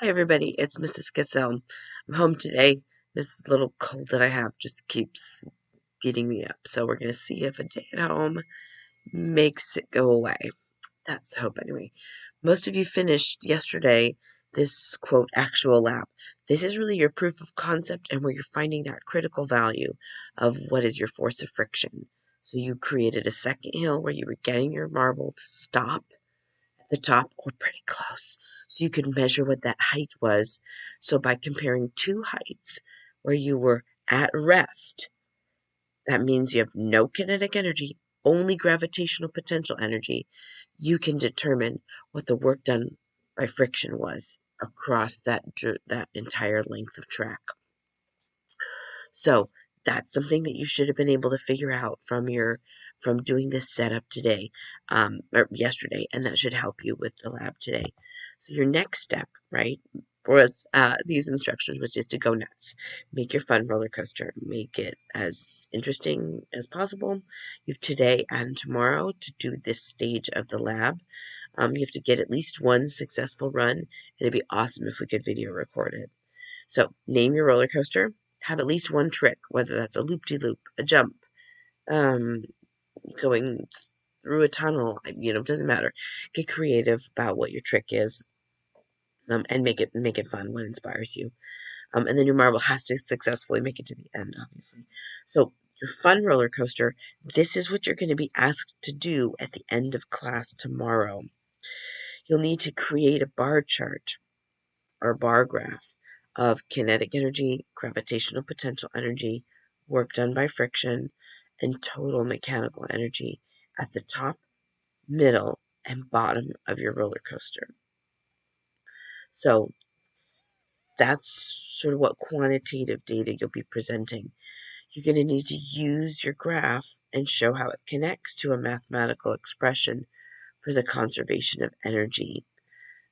Hi everybody, it's Mrs. Cassell. I'm home today. This little cold that I have just keeps beating me up. So we're going to see if a day at home makes it go away. That's the hope anyway. Most of you finished yesterday this quote actual lab. This is really your proof of concept and where you're finding that critical value of what is your force of friction. So you created a second hill where you were getting your marble to stop at the top or pretty close. So you could measure what that height was. So by comparing two heights where you were at rest, that means you have no kinetic energy, only gravitational potential energy. You can determine what the work done by friction was across that entire length of track. So that's something that you should have been able to figure out from doing this setup today, or yesterday, and that should help you with the lab today. So your next step, right, was these instructions, which is to go nuts. Make your fun roller coaster. Make it as interesting as possible. You have today and tomorrow to do this stage of the lab. You have to get at least one successful run, and it'd be awesome if we could video record it. So name your roller coaster. Have at least one trick, whether that's a loop-de-loop, a jump, um, going through a tunnel. Doesn't matter. Get creative about what your trick is, and make it fun. What inspires you, and then your marble has to successfully make it to the end, obviously. So your fun roller coaster. This is what you're going to be asked to do at the end of class tomorrow. You'll need to create a bar chart or bar graph of kinetic energy, gravitational potential energy, work done by friction, and total mechanical energy at the top, middle, and bottom of your roller coaster. So that's sort of what quantitative data you'll be presenting. You're going to need to use your graph and show how it connects to a mathematical expression for the conservation of energy.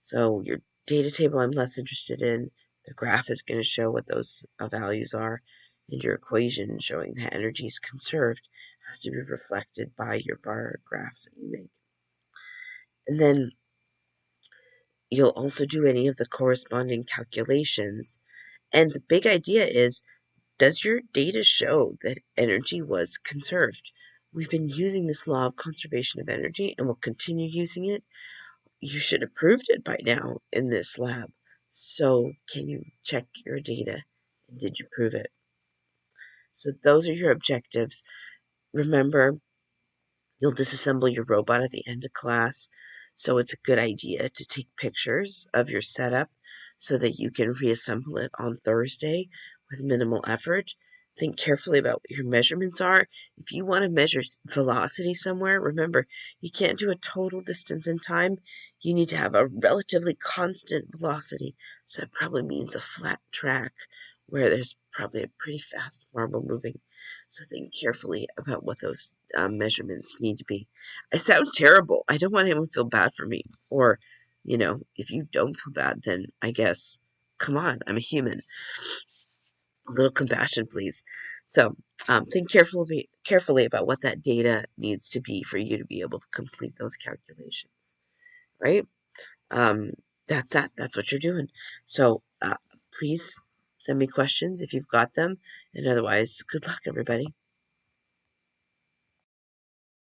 So your data table I'm less interested in. The graph is going to show what those values are, and your equation showing that energy is conserved has to be reflected by your bar graphs that you make. And then you'll also do any of the corresponding calculations. And the big idea is, does your data show that energy was conserved? We've been using this law of conservation of energy and we'll continue using it. You should have proved it by now in this lab. So can you check your data? And did you prove it? So those are your objectives. Remember, you'll disassemble your robot at the end of class. So it's a good idea to take pictures of your setup so that you can reassemble it on Thursday with minimal effort. Think carefully about what your measurements are. If you want to measure velocity somewhere, remember, you can't do a total distance in time. You need to have a relatively constant velocity. So that probably means a flat track where there's probably a pretty fast marble moving. So think carefully about what those measurements need to be. I sound terrible. I don't want anyone to feel bad for me. Or, if you don't feel bad, then I guess, come on, I'm a human. A little compassion, please. So think carefully about what that data needs to be for you to be able to complete those calculations, right? Um, that's that. That's what you're doing. So please send me questions if you've got them. And otherwise, good luck, everybody.